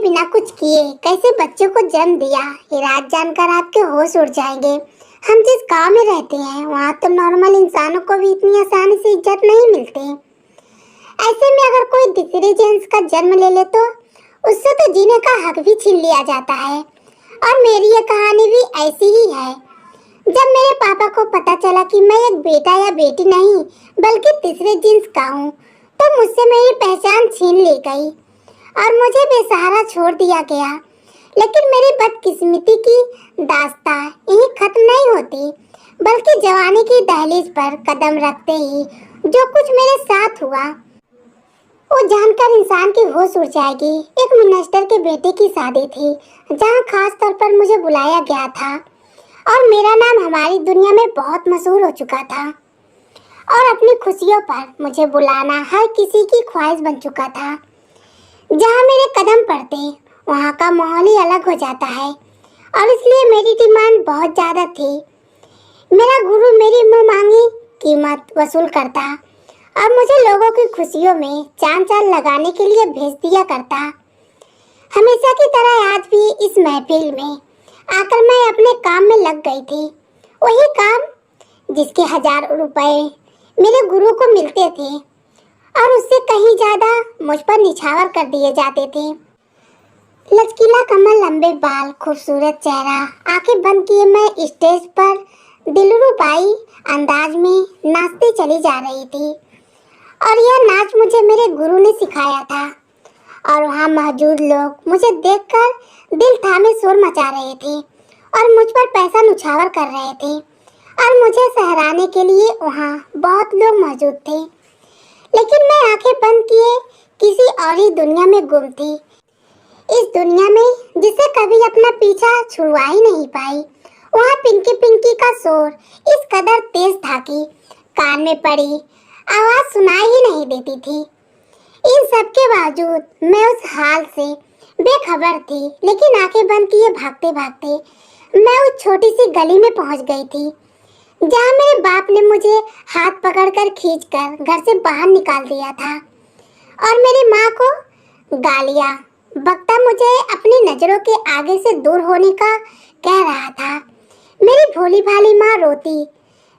बिना कुछ किए कैसे बच्चों को जन्म दिया, ये राज जानकर आपके होश उड़ जाएंगे। हम जिस गांव में रहते हैं वहाँ तो नॉर्मल इंसानों को भी इतनी आसानी से इज्जत नहीं मिलती। ऐसे में अगर कोई दूसरे जेंट्स का जन्म ले ले तो उससे तो जीने का हक भी छीन लिया जाता है। और मेरी ये कहानी भी ऐसी ही है। जब मेरे पापा को पता चला कि मैं एक बेटा या बेटी नहीं बल्कि तीसरे जिन्स का हूँ तो मुझसे मेरी पहचान छीन ली गई और मुझे बेसहारा छोड़ दिया गया। लेकिन मेरी बदकिस्मती की दास्तां यहीं खत्म नहीं होती, बल्कि जवानी की दहलीज पर कदम रखते ही जो कुछ मेरे साथ हुआ वो जानकर इंसान की होश उड़ जाएगी। एक मिनिस्टर के बेटे की शादी थी जहाँ खास तौर पर मुझे बुलाया गया था और मेरा नाम हमारी दुनिया में बहुत मशहूर हो चुका था और अपनी खुशियों पर मुझे बुलाना हर किसी की ख्वाहिश बन चुका था। जहाँ मेरे कदम पड़ते वहाँ का माहौल ही अलग हो जाता है और इसलिए मेरी डिमांड बहुत ज़्यादा थी। मेरा गुरु मेरी मुँह मांगी कीमत वसूल करता और मुझे लोगों की खुशियों में चांद चांद लगाने के लिए भेज दिया करता। हमेशा की तरह आज भी इस महफिल में आकर मैं अपने काम में लग गई थी। वही काम जिसके 1000 रुपए मेरे गुरु को मिलते थे और उससे कहीं ज़्यादा मुझ पर निछावर कर दिए जाते थे। लचकीला कमर, लंबे बाल, खूबसूरत चेहरा, आंखें बंद किए मैं स्टेज पर दिलरुबाई अंदाज में नाचती चली जा रही थी और यह नाच मुझे मेरे गुरु ने सिखाया था। और वहाँ मौजूद लोग मुझे देखकर दिल थामे शोर मचा रहे थे और मुझ पर पैसा नुछावर कर रहे थे और मुझे सहराने के लिए वहाँ बहुत लोग मौजूद थे। लेकिन मैं आंखें बंद किए किसी और ही दुनिया में गुम थी, इस दुनिया में जिसे कभी अपना पीछा छुड़वा ही नहीं पाई। वहाँ पिंकी पिंकी का शोर इस कदर तेज था कि कान में पड़ी आवाज सुनाई ही नहीं देती थी। इन सब के बावजूद मैं उस हाल से बेखबर थी, लेकिन आंखें बंद किए भागते भागते मैं उस छोटी सी गली में पहुंच गई थी जहां मेरे बाप ने मुझे हाथ पकड़कर खींचकर घर से बाहर निकाल दिया था और मेरी माँ को गालियाँ बकता मुझे अपनी नजरों के आगे से दूर होने का कह रहा था। मेरी भोली भाली माँ रोती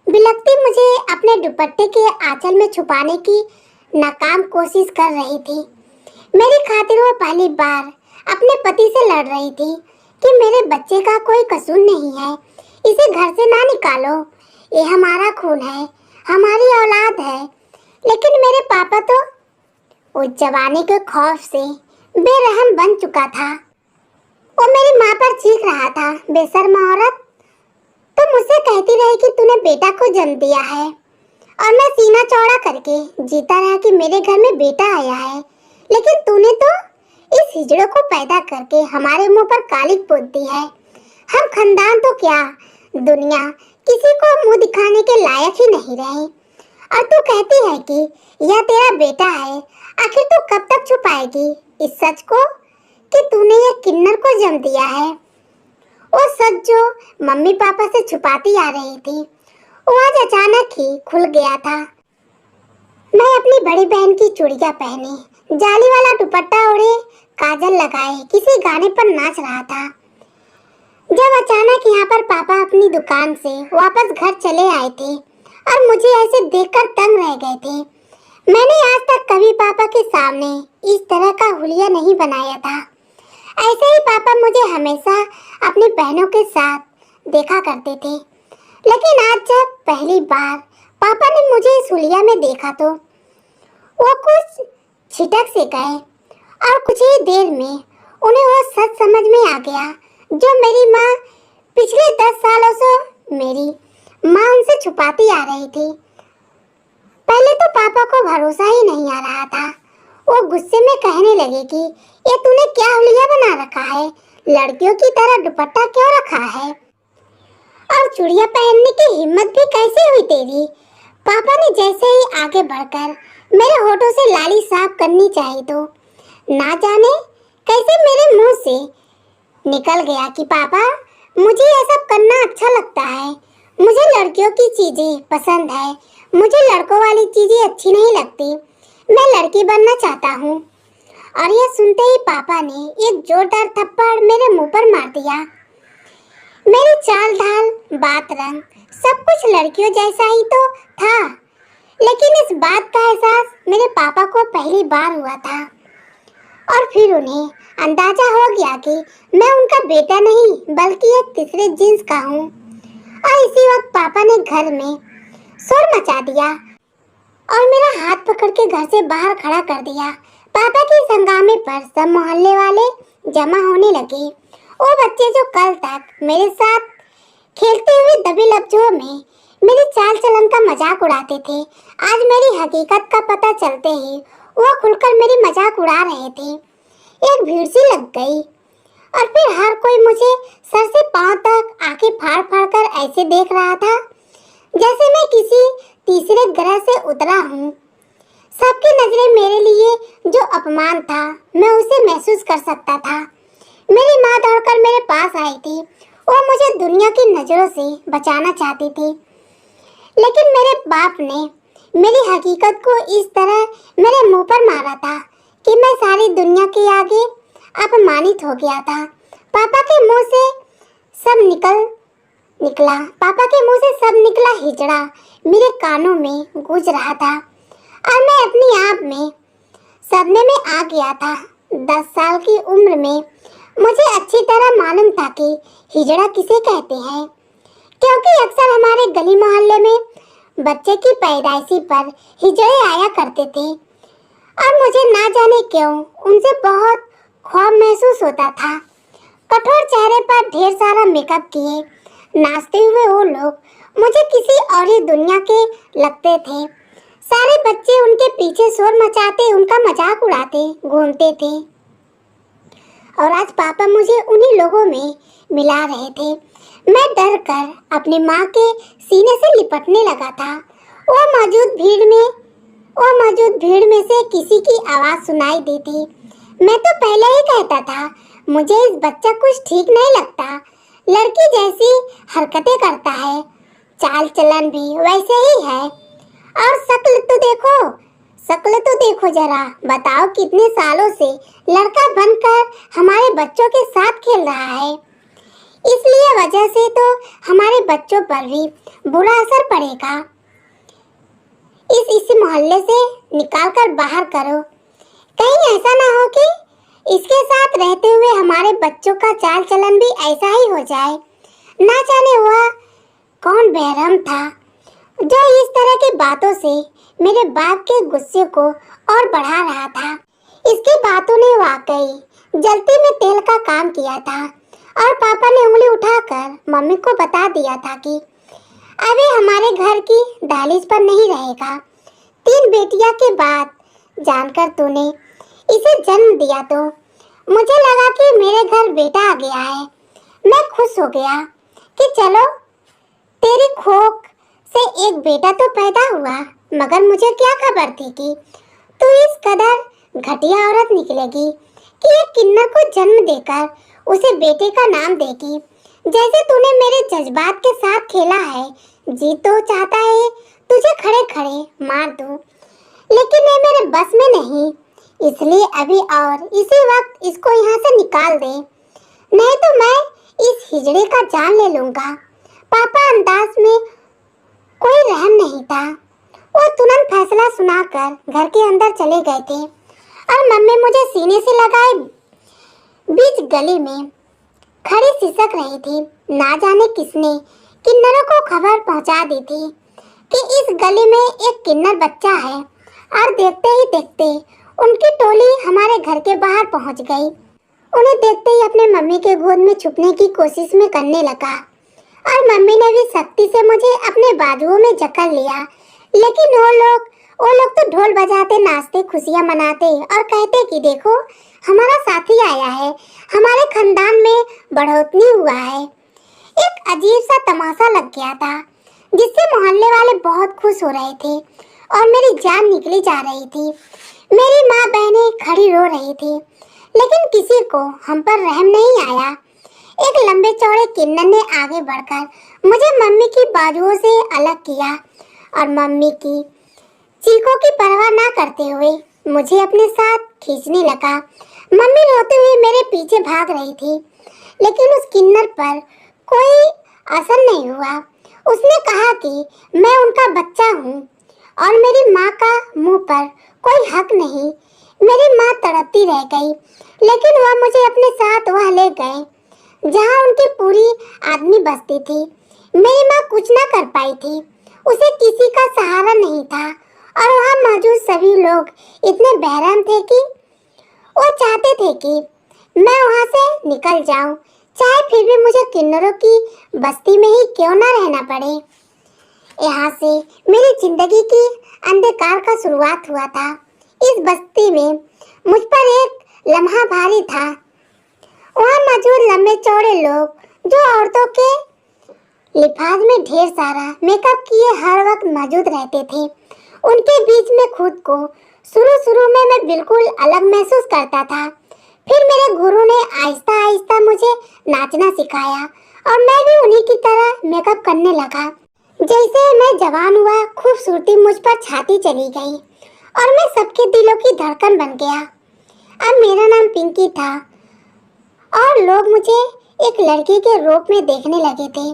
बिलखती मुझे अपने दुपट्टे के आंचल में छुपाने की नाकाम कोशिश कर रही थी। मेरी खातिर वो पहली बार अपने पति से लड़ रही थी कि मेरे बच्चे का कोई कसूर नहीं है, इसे घर से ना निकालो, ये हमारा खून है, हमारी औलाद है। लेकिन मेरे पापा तो उस जवानी के खौफ से बेरहम बन चुका था। वो मेरी माँ पर चीख रहा था, बेशर्म औरत, तो मुझसे कहती रही कि तूने बेटा को जन्म दिया है और मैं सीना चौड़ा करके जीता रहा कि मेरे घर में बेटा आया है, लेकिन तूने तो इस हिजड़े को पैदा करके हमारे मुंह पर कालिक पोत दी है। हम खानदान तो क्या दुनिया किसी को मुंह दिखाने के लायक ही नहीं रहे और तू कहती है कि यह तेरा बेटा है। आखिर तू कब तक छुपाएगी इस सच को कि तूने ये किन्नर को जन्म दिया है? वो सच जो मम्मी पापा से छुपाती आ रही थी वो आज अचानक ही खुल गया था। मैं अपनी बड़ी बहन की चूड़ियां पहने, जाली वाला दुपट्टा ओढ़े, काजल लगाए किसी गाने पर नाच रहा था जब अचानक यहाँ पर पापा अपनी दुकान से वापस घर चले आए थे और मुझे ऐसे देखकर तंग रह गए थे। मैंने आज तक कभी पापा के सामने इस तरह का हुलिया नहीं बनाया था। ऐसे ही पापा मुझे हमेशा अपनी बहनों के साथ देखा करते थे, लेकिन आज जब पहली बार पापा ने मुझे इस हुलिया में देखा तो वो कुछ छिटक से गए और कुछ ही देर में उन्हें वो सच समझ में आ गया जो मेरी माँ पिछले 10 सालों से मेरी माँ उनसे छुपाती आ रही थी। पहले तो पापा को भरोसा ही नहीं आ रहा था। वो गुस्से में कहने लगे कि ये तूने क्या हुलिया बना रखा है, लड़कियों की तरह दुपट्टा क्यों रखा है और चूड़ियां पहनने की हिम्मत भी कैसे हुई तेरी? पापा ने जैसे ही आगे बढ़कर मेरे होठों से लाली साफ करनी चाहिए तो ना जाने कैसे मेरे मुंह से निकल गया कि पापा मुझे ये सब करना अच्छा लगता है, मुझे लड़कियों की चीजें पसंद है, मुझे लड़कों वाली चीजें अच्छी नहीं लगती, मैं लड़की बनना चाहता हूँ। और यह सुनते ही पापा ने एक जोरदार थप्पड़ मेरे मुंह पर मार दिया। मेरी चाल ढाल, बात रंग सब कुछ लड़कियों जैसा ही तो था, लेकिन इस बात का एहसास मेरे पापा को पहली बार हुआ था और फिर उन्हें अंदाजा हो गया कि मैं उनका बेटा नहीं बल्कि एक तीसरे जिन्स का हूँ। और इसी वक्त पापा ने घर में शोर मचा दिया और मेरा हाथ पकड़ के घर से बाहर खड़ा कर दिया। पापा के इस हंगामे पर सब मोहल्ले वाले जमा होने लगे। वो बच्चे जो कल तक मेरे साथ खेलते हुए दबे लफ्जों में मेरी चाल चलन का मजाक उड़ाते थे, आज मेरी हकीकत का पता चलते ही वो खुलकर मेरी मजाक उड़ा रहे थे। एक भीड़ सी लग गई और फिर हर कोई मुझे सर से पांव तक आंखें फाड़ फाड़ कर ऐसे देख रहा था जैसे मैं किसी तीसरे ग्रह से उतरा हूँ। सबकी नजरें मेरे लिए जो अपमान था मैं उसे महसूस कर सकता था। मेरी माँ दौड़कर मेरे पास आई थी। वो मुझे दुनिया की नजरों से बचाना चाहती थी, लेकिन मेरे बाप ने मेरी हकीकत को इस तरह मेरे मुंह पर मारा था कि मैं सारी दुनिया के आगे अपमानित हो गया था। पापा के मुंह से सब निकला हिजड़ा मेरे कानों में गूंज रहा था और मैं अपने आप में सदमे में आ गया था। 10 साल की उम्र में मुझे अच्छी तरह मालूम था कि हिजड़ा किसे कहते हैं, क्योंकि अक्सर हमारे गली मोहल्ले में बच्चे की पैदाइशी पर हिजड़े आया करते थे और मुझे ना जाने क्यों उनसे बहुत खौफ महसूस होता था। कठोर चेहरे पर ढेर सारा मेकअप किए नाचते हुए वो लोग मुझे किसी और ही दुनिया के लगते थे। सारे बच्चे उनके पीछे शोर मचाते, उनका मजाक उड़ाते घूमते थे और आज पापा मुझे उन्हीं लोगों में मिला रहे थे। मैं डर कर अपनी माँ के सीने से लिपटने लगा था। वो मौजूद भीड़ में से किसी की आवाज़ सुनाई दी थी। मैं तो पहले ही कहता था मुझे इस बच्चा कुछ ठीक नहीं लगता, लड़की जैसी हरकतें करता है, चाल चलन भी वैसे ही है और शक्ल तो देखो जरा, बताओ कितने सालों से लड़का बनकर हमारे बच्चों के साथ खेल रहा है। इसलिए वजह से तो हमारे बच्चों पर भी बुरा असर पड़ेगा। इस मोहल्ले से निकाल कर बाहर करो, कहीं ऐसा ना हो कि इसके साथ रहते हुए हमारे बच्चों का चाल चलन भी ऐसा ही हो जाए। ना जाने वह कौन बेरहम था जो इस तरह की बातों से मेरे बाप के गुस्से को और बढ़ा रहा था। इसकी बातों ने वाकई जलती में तेल का काम किया था और पापा ने उंगली उठाकर मम्मी को बता दिया था कि अभी हमारे घर की दहलीज पर नहीं रहेगा। 3 बेटियां के बाद जानकर तूने इसे जन्म दिया तो मुझे लगा कि मेरे घर बेटा आ गया है। मैं खुश हो गया कि चलो तेरी खोक से एक बेटा तो पैदा हुआ, मगर मुझे क्या खबर थी कि तू इस कदर घटिया औरत निकलेगी कि एक किन्नर को जन्म देकर उसे बेटे का नाम देगी। जैसे तूने मेरे जज्बात के साथ खेला है, जी तो चाहता है तुझे खड़े खड़े मार दूं, लेकिन ये मेरे बस में नहीं। इसलिए अभी और इसी वक्त इसको यहाँ से निकाल दे, नहीं तो मैं इस हिजड़े का जान ले लूंगा। पापा अंदाज में कोई रहम नहीं था। वो तुरंत फैसला सुनाकर घर के अंदर चले गए थे और मम्मी मुझे सीने से लगाए बीच गली में खड़ी सिसक रही थी। ना जाने किसने किन्नरों को खबर पहुंचा दी थी कि इस गली में एक किन्नर बच्चा है और देखते ही देखते उनकी टोली हमारे घर के बाहर पहुंच गई। उन्हें देखते ही अपने मम्मी के गोद में छुपने की कोशिश में करने लगा और मम्मी ने भी सख्ती से मुझे अपने बाजुओं में जकड़ लिया। लेकिन वो लोग तो ढोल बजाते, नाचते, खुशियां मनाते और कहते कि देखो हमारा साथी आया है, हमारे खानदान में बढ़ोतरी हुआ है। एक अजीब सा तमाशा लग गया था जिससे मोहल्ले वाले बहुत खुश हो रहे थे और मेरी जान निकली जा रही थी। मेरी माँ बहनें खड़ी रो रही थी, लेकिन किसी को हम पर रहम नहीं आया। एक लंबे चौड़े किन्नर ने आगे बढ़कर मुझे मम्मी की बाजुओं से अलग किया और मम्मी की चीखों की परवाह ना करते हुए मुझे अपने साथ खींचने लगा। मम्मी रोते हुए मेरे पीछे भाग रही थी, लेकिन उस किन्नर पर कोई असर नहीं हुआ। उसने कहा कि मैं उनका बच्चा हूँ और मेरी माँ का मुंह पर कोई हक नहीं। मेरी माँ तड़पती रह गई, लेकिन वह मुझे अपने साथ वहाँ ले गए जहाँ उनकी पूरी आदमी बसती थी। मेरी माँ कुछ ना कर पाई थी, उसे किसी का सहारा नहीं था और वहाँ मौजूद सभी लोग इतने बेरहम थे कि वो चाहते थे कि मैं वहाँ से निकल जाऊं, चाहे फिर भी मुझे किन्नरों की बस्ती में ही क्यों ना रहना पड़े। यहाँ से मेरी जिंदगी की अंधकार का शुरुआत हुआ था। इस बस्ती में मुझ पर एक लम्हा भारी था। वहाँ मौजूद लंबे चौड़े लोग जो औरतों के लिफाज में ढेर सारा मेकअप किए हर वक्त मौजूद रहते थे, उनके बीच में खुद को शुरू में मैं बिल्कुल अलग महसूस करता था। फिर मेरे गुरु ने आहिस्ता आहिस्ता मुझे नाचना सिखाया और मैं भी उन्हीं की तरह मेकअप करने लगा। जैसे मैं जवान हुआ, खूबसूरती मुझ पर छाती चली गई और मैं सबके दिलों की धड़कन बन गया। अब मेरा नाम पिंकी था और लोग मुझे एक लड़की के रूप में देखने लगे थे।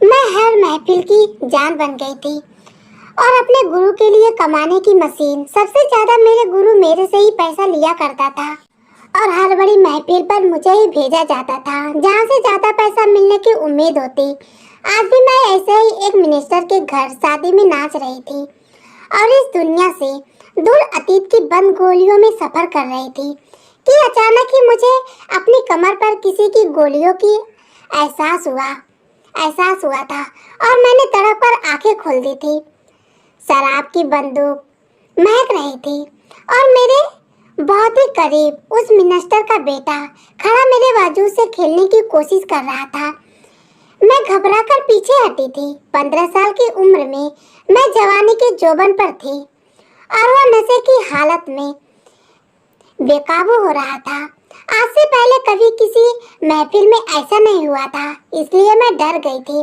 मैं हर महफिल की जान बन गई थी और अपने गुरु के लिए कमाने की मशीन। सबसे ज्यादा मेरे गुरु मेरे से ही पैसा लिया करता था और हर बड़ी महफिल पर मुझे ही भेजा जाता था जहाँ से ज्यादा पैसा मिलने की उम्मीद होती। आज भी मैं ऐसे ही एक मिनिस्टर के घर शादी में नाच रही थी और इस दुनिया से दूर अतीत की बंद गोलियों में सफर कर रही थी कि अचानक ही मुझे अपनी कमर पर किसी की गोलियों की एहसास हुआ था और मैंने तड़प कर आंखें खोल दी थी। शराब की बंदूक महक रही थी और मेरे बहुत ही करीब उस मिनिस्टर का बेटा खड़ा मेरे बाजू से खेलने की कोशिश कर रहा था। मैं घबरा कर पीछे हटी थी। 15 साल की उम्र में मैं जवानी के जोबन पर थी और वह नशे की हालत में बेकाबू हो रहा था। आज से पहले कभी किसी महफिल में ऐसा नहीं हुआ था, इसलिए मैं डर गई थी।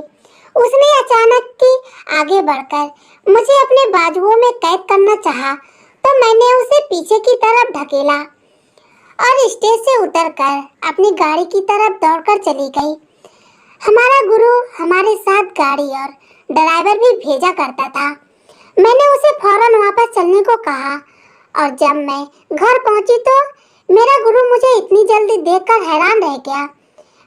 उसने अचानक की आगे बढ़कर मुझे अपने बाजुओं में कैद करना चाहा, तो मैंने उसे पीछे की तरफ ढकेला और स्टेज से उतरकर अपनी गाड़ी की तरफ दौड़कर चली गई। हमारा गुरु हमारे साथ गाड़ी और ड्राइवर भी भेजा करता था। मैंने उसे फौरन वापस चलने को कहा और जब मैं घर पहुंची तो मेरा गुरु मुझे इतनी जल्दी देखकर हैरान रह गया।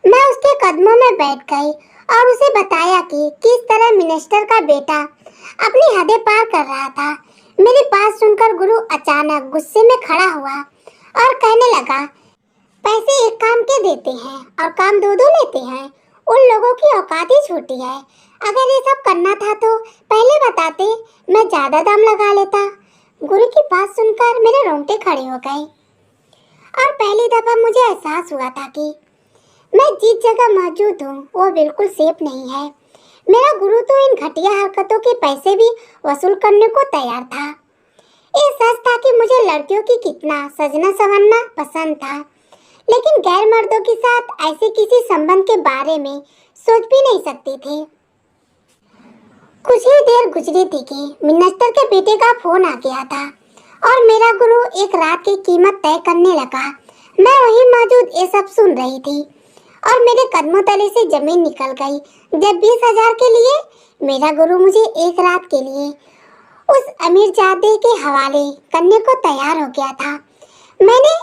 मैं उसके कदमों में बैठ गई और उसे बताया कि किस तरह मिनिस्टर का बेटा अपनी हदें पार कर रहा था। मेरी बात सुनकर गुरु अचानक गुस्से में खड़ा हुआ और कहने लगा, पैसे एक काम के देते हैं और काम दो दो लेते हैं। उन लोगों की औकात ही छोटी है। अगर ये सब करना था तो पहले बताते, मैं ज्यादा दाम लगा लेता। गुरु की बात सुनकर मेरे रोंगटे खड़े हो गए और पहली दफा मुझे एहसास हुआ था कि मैं जिस जगह मौजूद हूँ वो बिल्कुल सेफ नहीं है। मेरा गुरु तो इन घटिया हरकतों के पैसे भी वसूल करने को तैयार था। ये सच था कि मुझे लड़कियों की कितना सजना संवरना पसंद था, लेकिन गैर मर्दों के साथ ऐसे किसी संबंध के बारे में सोच भी नहीं सकती थी। कुछ ही देर गुजरी थी कि मिनिस्टर के बेटे का फोन आ गया था और मेरा गुरु एक रात की कीमत तय करने लगा। मैं वहीं मौजूद ये सब सुन रही थी और मेरे कदमों तले से जमीन निकल गई जब 20,000 के लिए मेरा गुरु मुझे एक रात के लिए उस अमीरजादे के हवाले करने को तैयार हो गया था। मैंने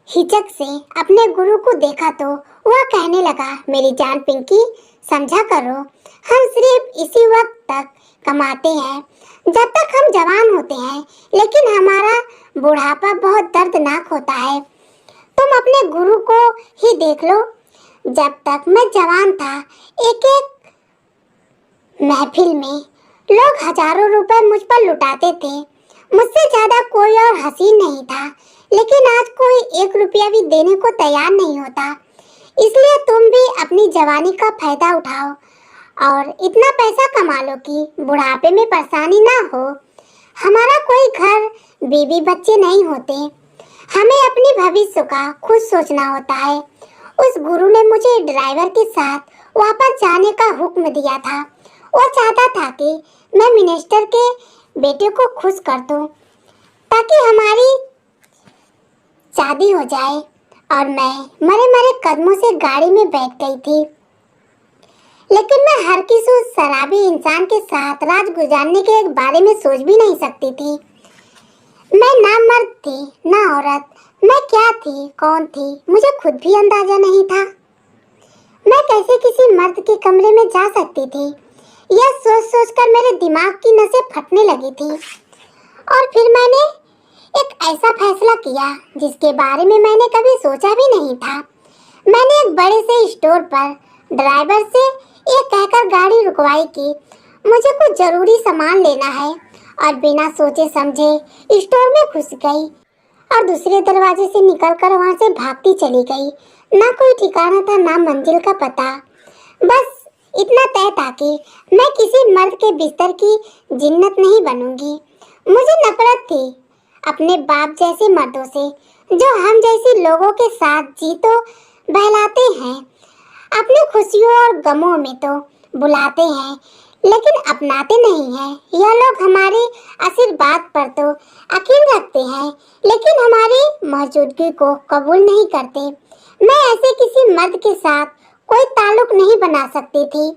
हिचक से अपने गुरु को देखा तो वह कहने लगा, मेरी जान पिंकी, समझा करो, हम सिर्फ इसी वक्त तक कमाते हैं जब तक हम जवान होते हैं, लेकिन हमारा बुढ़ापा बहुत दर्दनाक होता है। तुम अपने गुरु को ही देख लो। जब तक मैं जवान था, एक एक महफिल में लोग हजारों रुपए मुझ पर लुटाते थे। मुझसे ज्यादा कोई और हसीन नहीं था, लेकिन आज कोई 1 रुपया भी देने को तैयार नहीं होता। इसलिए तुम भी अपनी जवानी का फायदा उठाओ और इतना पैसा कमा लो कि बुढ़ापे में परेशानी ना हो। हमारा कोई घर, बीवी बच्चे नहीं होते। हमें अपनी भविष्य का खुद सोचना होता है। उस गुरु ने मुझे ड्राइवर के साथ वापस जाने का हुक्म दिया था। वो चाहता था कि मैं मिनिस्टर के बेटे को खुश कर दूं, ताकि हमारी शादी हो जाए, और मैं मरे मरे कदमों से गाड़ी में बैठ गई थी। लेकिन मैं हर किसी उस शराबी इंसान के साथ रात गुजारने के बारे में सोच भी नहीं सकती थी। मैं ना मर्द थी ना औरत, मैं क्या थी, कौन थी, मुझे खुद भी अंदाजा नहीं था। मैं कैसे किसी मर्द के कमरे में जा सकती थी, यह सोच सोच कर मेरे दिमाग की नसें फटने लगी थी। और फिर मैंने एक ऐसा फैसला किया जिसके बारे में मैंने कभी सोचा भी नहीं था। मैंने एक बड़े से स्टोर पर ड्राइवर से ये कहकर गाड़ी रुकवाई कि मुझे कुछ जरूरी सामान लेना है, और बिना सोचे समझे स्टोर में घुस गई और दूसरे दरवाजे से निकलकर वहां से भागती चली गई। ना कोई ठिकाना था, ना मंजिल का पता। बस इतना तय था कि मैं किसी मर्द के बिस्तर की जिन्नत नहीं बनूंगी। मुझे नफरत थी अपने बाप जैसे मर्दों से, जो हम जैसे लोगों के साथ जी तो बहलाते हैं, अपनी खुशियों और गमों में तो बुलाते हैं, लेकिन अपनाते नहीं हैं। यह लोग हमारे आशीर्वाद पर तो यकीन रखते हैं, लेकिन हमारी मौजूदगी को कबूल नहीं करते। मैं ऐसे किसी मर्द के साथ कोई ताल्लुक नहीं बना सकती थी।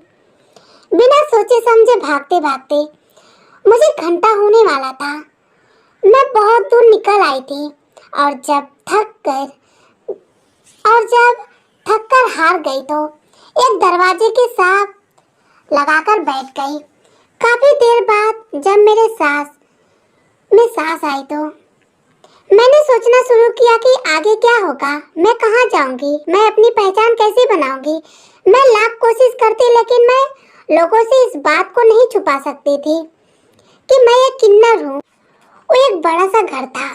बिना सोचे समझे भागते भागते मुझे घंटा होने वाला था। मैं बहुत दूर निकल आई थी, और जब थक कर हार गई तो एक दरवाजे के साथ लगाकर बैठ गई। काफी देर बाद जब मेरे सांस में सांस आई तो मैंने सोचना शुरू किया कि आगे क्या होगा, मैं कहाँ जाऊंगी, मैं अपनी पहचान कैसे बनाऊंगी। मैं लाख कोशिश करती, लेकिन मैं लोगों से इस बात को नहीं छुपा सकती थी कि मैं एक किन्नर हूँ। वो एक बड़ा सा घर था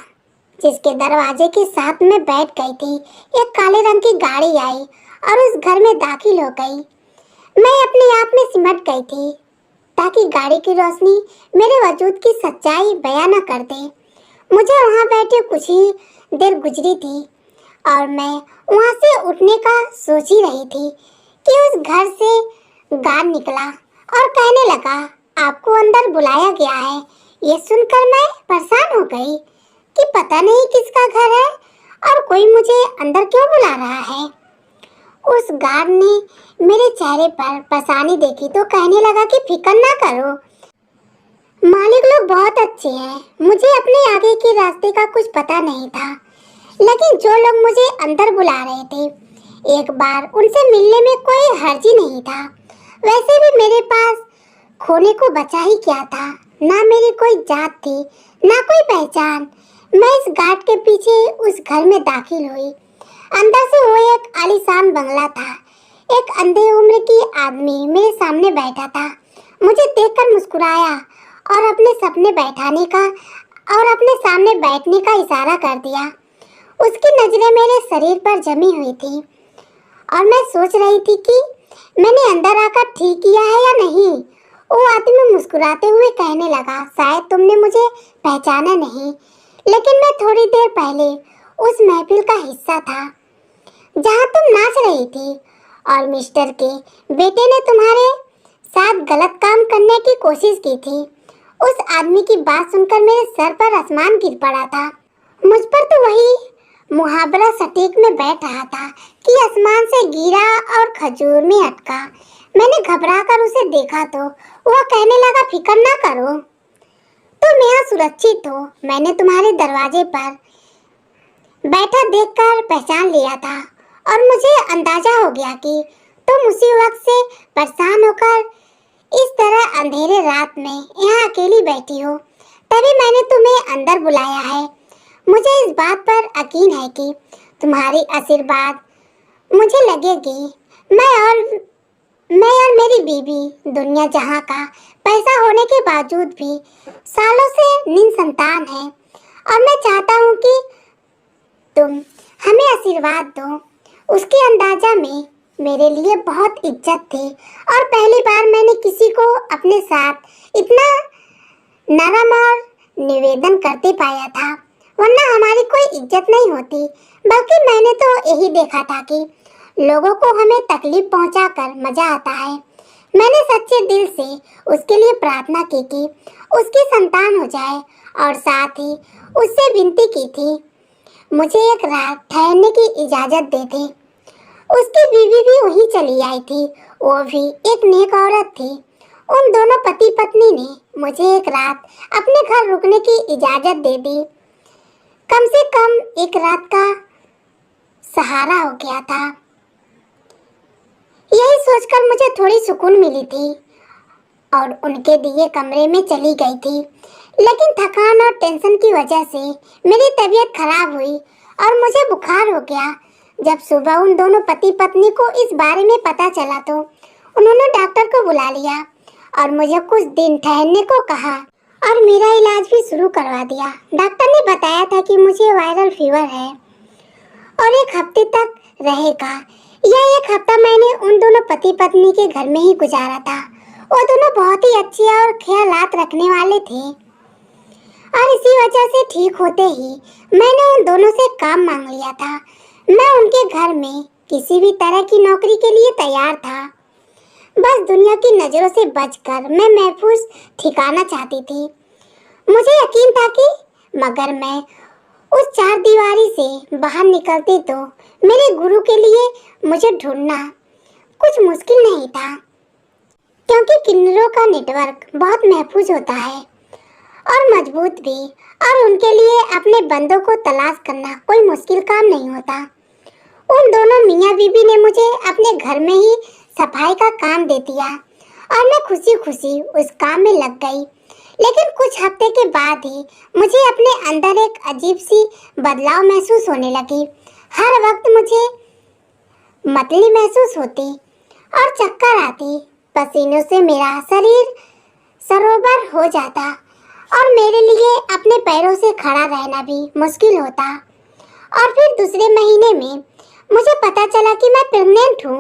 जिसके दरवाजे के साथ में बैठ गई थी। एक काले रंग की गाड़ी आई और उस घर में दाखिल हो गई। मैं अपने आप में सिमट गई थी ताकि गाड़ी की रोशनी मेरे वजूद की सच्चाई बयां न कर दे। मुझे वहां बैठे कुछ ही देर गुजरी थी और मैं वहां से उठने का सोच ही रही थी कि उस घर से गार्ड निकला और कहने लगा, आपको अंदर बुलाया गया है। ये सुनकर मैं परेशान हो गई कि पता नहीं किसका घर है और कोई मुझे अंदर क्यों बुला रहा है। उस गार्ड ने मेरे चेहरे पर परेशानी देखी तो कहने लगा कि फिक्र ना करो, मालिक लोग बहुत अच्छे हैं। मुझे अपने आगे के रास्ते का कुछ पता नहीं था, लेकिन जो लोग मुझे अंदर बुला रहे थे, एक बार उनसे मिलने में कोई हर्ज ही नहीं था। वैसे भी मेरे पास खोने को बचा ही क्या था, ना मेरी कोई जात थी ना कोई पहचान। मैं इस गार्ड के पीछे उस घर में दाखिल हुई। अंदर से वो एक आलीशान बंगला था। एक अंधे उम्र की आदमी मेरे सामने बैठा था। मुझे देखकर मुस्कुराया और अपने सामने बैठने का इशारा कर दिया। उसकी नजरें मेरे शरीर पर जमी हुई थी और मैं सोच रही थी कि मैंने अंदर आकर ठीक किया है या नहीं। वो आदमी मुस्कुराते हुए कहने लगा, शायद तुमने मुझे पहचाना नहीं, लेकिन मैं थोड़ी देर पहले उस महफिल का हिस्सा था जहां तुम नाच रही थी और मिस्टर के बेटे ने तुम्हारे साथ गलत काम करने की कोशिश की थी। उस आदमी की बात सुनकर मेरे सर पर आसमान गिर पड़ा था। मुझ पर तो वही मुहावरा सटीक में बैठ रहा था कि आसमान से गिरा और खजूर में अटका। मैंने घबराकर उसे देखा तो वह कहने लगा, फिक्र ना करो, तुम यहाँ सुरक्षित हो। मैंने तुम्हारे दरवाजे पर बैठा देखकर पहचान लिया था और मुझे अंदाजा हो गया कि तुम उसी वक्त से परेशान होकर इस तरह अंधेरे रात में यहाँ अकेली बैठी हो, तभी मैंने तुम्हें अंदर बुलाया है। मुझे इस बात पर यकीन है कि तुम्हारी आशीर्वाद मुझे लगेगी। मैं और मेरी बीवी दुनिया जहाँ का पैसा होने के बावजूद भी सालों से निसंतान है, और मैं चाहता हूँ कि तुम हमें आशीर्वाद दो। उसके अंदाजा में मेरे लिए बहुत इज्जत थी और पहली बार मैंने किसी को अपने साथ इतना नरम और निवेदन करते पाया था, वरना हमारी कोई इज्जत नहीं होती। बल्कि मैंने तो यही देखा था कि लोगों को हमें तकलीफ पहुंचाकर मजा आता है। मैंने सच्चे दिल से उसके लिए प्रार्थना की कि उसकी संतान हो जाए और साथ ही उससे विनती की थी, मुझे एक रात ठहरने की इजाज़त दे दे। उसकी बीवी भी वहीं चली आई थी, वो भी एक नेक औरत थी। उन दोनों पति पत्नी ने मुझे एक रात अपने घर रुकने की इजाज़त दे दी। कम से कम एक रात का सहारा हो गया था। यही सोचकर मुझे थोड़ी सुकून मिली थी और उनके दिए कमरे में चली गई थी। लेकिन थकान और टेंशन की वजह से मेरी तबीयत खराब हुई और मुझे बुखार हो गया। जब सुबह उन दोनों पति पत्नी को इस बारे में पता चला तो उन्होंने डॉक्टर को बुला लिया और मुझे कुछ दिन ठहरने को कहा और मेरा इलाज भी शुरू करवा दिया। डॉक्टर ने बताया था कि मुझे वायरल फीवर है और एक हफ्ते तक रहेगा। यह एक हफ्ता मैंने उन दोनों पति पत्नी के घर में ही गुजारा था। वो दोनों बहुत ही अच्छे और ख्यालात रखने वाले थे और इसी वजह से ठीक होते ही मैंने उन दोनों से काम मांग लिया था। मैं उनके घर में किसी भी तरह की नौकरी के लिए तैयार था। बस दुनिया की नज़रों से बचकर मैं महफूज ठिकाना चाहती थी। मुझे यकीन था कि मगर मैं उस चार दीवारी से बाहर निकलती तो मेरे गुरु के लिए मुझे ढूंढना कुछ मुश्किल नहीं था, क्योंकि किन्नरों का नेटवर्क बहुत महफूज होता है और मजबूत भी, और उनके लिए अपने बंदों को तलाश करना कोई मुश्किल काम नहीं होता। उन दोनों मियाँ बीबी ने मुझे अपने घर में ही सफाई का काम दे दिया और मैं खुशी खुशी उस काम में लग गई। लेकिन कुछ हफ्ते के बाद ही मुझे अपने अंदर एक अजीब सी बदलाव महसूस होने लगी। हर वक्त मुझे मतली महसूस होती और चक्कर आती। पसीनों से मेरा शरीर सरोवर हो जाता और मेरे लिए अपने पैरों से खड़ा रहना भी मुश्किल होता। और फिर दूसरे महीने में मुझे पता चला कि मैं प्रेग्नेंट हूँ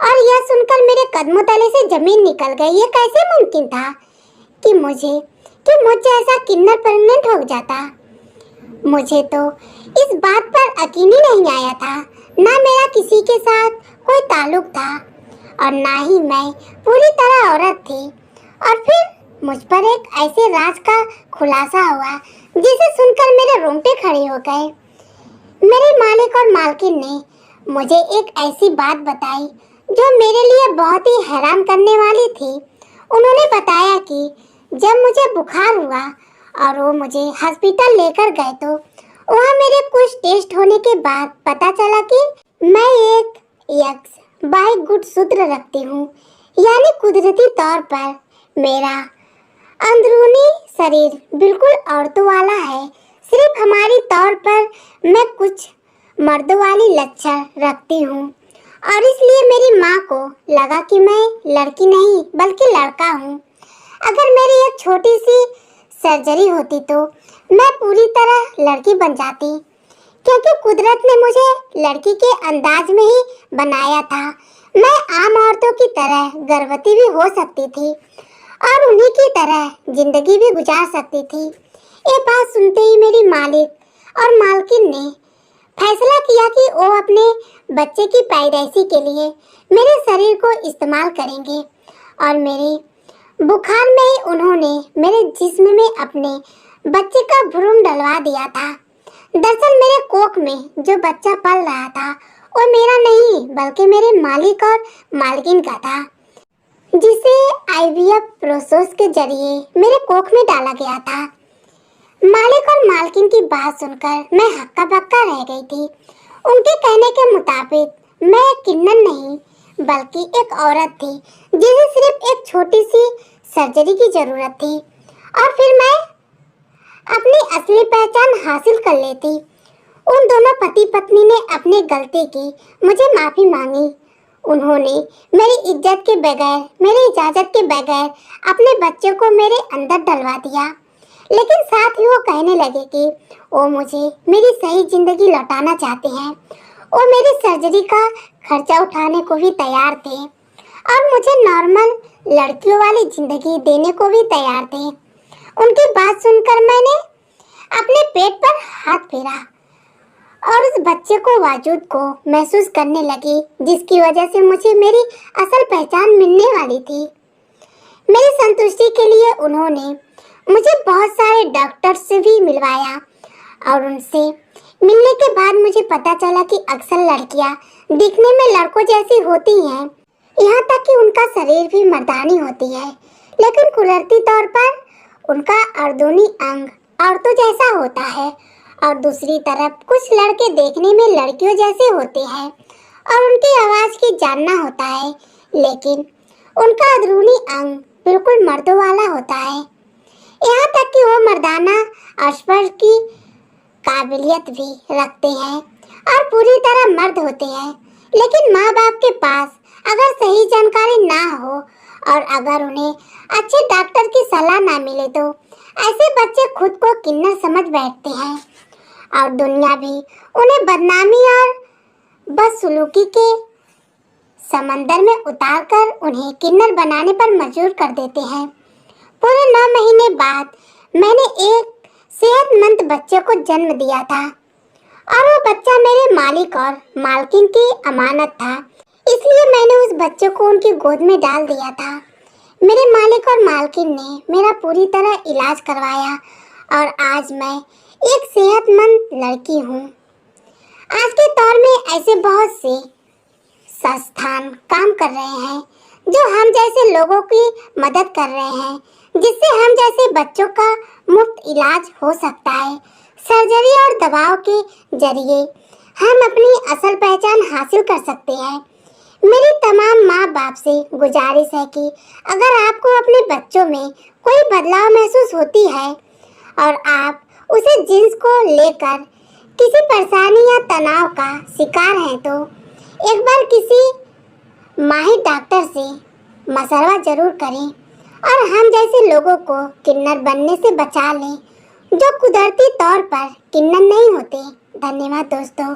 और यह सुनकर मेरे कदमों तले से जमीन निकल गई। ये कैसे मुमकिन था कि मुझ जैसा किन्नर प्रेग्नेंट हो जाता। मुझे तो इस बात पर यकीन ही नहीं आया था। ना मेरा किसी के साथ कोई ताल्लुक था और ना ही मैं पूरी तरह औरत थी। और फिर मुझ पर एक ऐसे राज का खुलासा हुआ जिसे सुनकर मेरे रोंगटे खड़े हो गए। मेरे मालिक और मालकिन ने मुझे एक ऐसी बात बताई जो मेरे लिए बहुत ही हैरान करने वाली थी। उन्होंने बताया कि जब मुझे बुखार हुआ और वो मुझे हॉस्पिटल लेकर गए तो वहाँ मेरे कुछ टेस्ट होने के बाद पता चला कि मैं एक एक्स बाई गुणसूत्र रखती हूँ, यानी कुदरती तौर पर मेरा अंदरूनी शरीर बिल्कुल औरतों वाला है। सिर्फ हमारी तौर पर मैं कुछ मर्दों वाली लक्षण रखती हूँ और इसलिए मेरी माँ को लगा कि मैं लड़की नहीं बल्कि लड़का हूँ। अगर मेरी एक छोटी सी सर्जरी होती तो मैं पूरी तरह लड़की बन जाती, क्योंकि कुदरत ने मुझे लड़की के अंदाज में ही बनाया था। मैं आम औरतों की तरह गर्भवती भी हो सकती थी और उन्हीं की तरह जिंदगी भी गुजार सकती थी। ये बात सुनते ही मेरी मालिक और मालकिन ने फैसला किया कि वो अपने बच्चे की पैदाइशी के लिए मेरे शरीर को इस्तेमाल करेंगे और मेरे बुखार में ही उन्होंने मेरे जिस्म में अपने बच्चे का भ्रूण डलवा दिया था। दरअसल मेरे कोख में जो बच्चा पल रहा था वो मेरा नहीं बल्कि मेरे मालिक और मालकिन का था, जिसे आईवीएफ प्रोसेस के जरिए मेरे कोख में डाला गया था। मालिक और मालकिन की बात सुनकर मैं हक्का बक्का रह गई थी। उनके कहने के मुताबिक मैं एक किन्नर नहीं बल्कि एक औरत थी जिसे सिर्फ एक छोटी सी सर्जरी की जरूरत थी और फिर मैं अपनी असली पहचान हासिल कर लेती। उन दोनों पति पत्नी ने अपनी गलती की मुझे माफ़ी मांगी। उन्होंने मेरी इज्जत के बगैर, मेरी इजाज़त के बगैर अपने बच्चों को मेरे अंदर डलवा दिया। लेकिन साथ ही वो कहने लगे कि वो मुझे मेरी सही ज़िंदगी लौटाना चाहते हैं। वो मेरी सर्जरी का खर्चा उठाने को भी तैयार थे और मुझे नॉर्मल लड़कियों वाली ज़िंदगी देने को भी तैयार थे। उनकी बात सुनकर मैंने अपने पेट पर हाथ फेरा और उस बच्चे को वजूद को महसूस करने लगी, जिसकी वजह से मुझे मेरी असल पहचान मिलने वाली थी। मेरी संतुष्टि के लिए उन्होंने मुझे बहुत सारे डॉक्टर से भी मिलवाया और उनसे मिलने के बाद मुझे पता चला कि अक्सर लड़कियां दिखने में लड़कों जैसी होती हैं, यहाँ तक कि उनका शरीर भी मर्दानी होती है, लेकिन कुदरती तौर पर उनका अर्दूनी अंग औरतों जैसा होता है और दूसरी तरफ कुछ लड़के देखने में लड़कियों जैसे होते हैं और उनकी आवाज़ की जानना होता है, लेकिन उनका अंदरूनी अंग बिल्कुल मर्दों वाला होता है। यहाँ तक कि वो मर्दाना स्पर्श की काबिलियत भी रखते हैं और पूरी तरह मर्द होते हैं। लेकिन माँ बाप के पास अगर सही जानकारी ना हो और अगर उन्हें अच्छे डॉक्टर की सलाह ना मिले तो ऐसे बच्चे खुद को किन्नर समझ बैठते हैं और दुनिया भी उन्हें बदनामी और बदसलूकी के समंदर में उतारकर उन्हें किन्नर बनाने पर मजबूर कर देते हैं। पूरे 9 महीने बाद मैंने एक सेहतमंद बच्चे को जन्म दिया था और वो बच्चा मेरे मालिक और मालकिन की अमानत था, इसलिए मैंने उस बच्चे को उनकी गोद में डाल दिया था। मेरे मालिक और मालकिन ने मेरा पूरी तरह इलाज करवाया और आज मैं एक सेहतमंद लड़की हूँ। आज के दौर में ऐसे बहुत से संस्थान काम कर रहे हैं जो हम जैसे लोगों की मदद कर रहे हैं, जिससे हम जैसे बच्चों का मुफ्त इलाज हो सकता है। सर्जरी और दवाओं के जरिए हम अपनी असल पहचान हासिल कर सकते हैं। मेरी तमाम माँ बाप से गुजारिश है कि अगर आपको अपने बच्चों में कोई बदलाव महसूस होती है और आप उसे जिन्स को लेकर किसी परेशानी या तनाव का शिकार हैं तो एक बार किसी माहिर डॉक्टर से मशवरा जरूर करें और हम जैसे लोगों को किन्नर बनने से बचा लें जो कुदरती तौर पर किन्नर नहीं होते। धन्यवाद दोस्तों।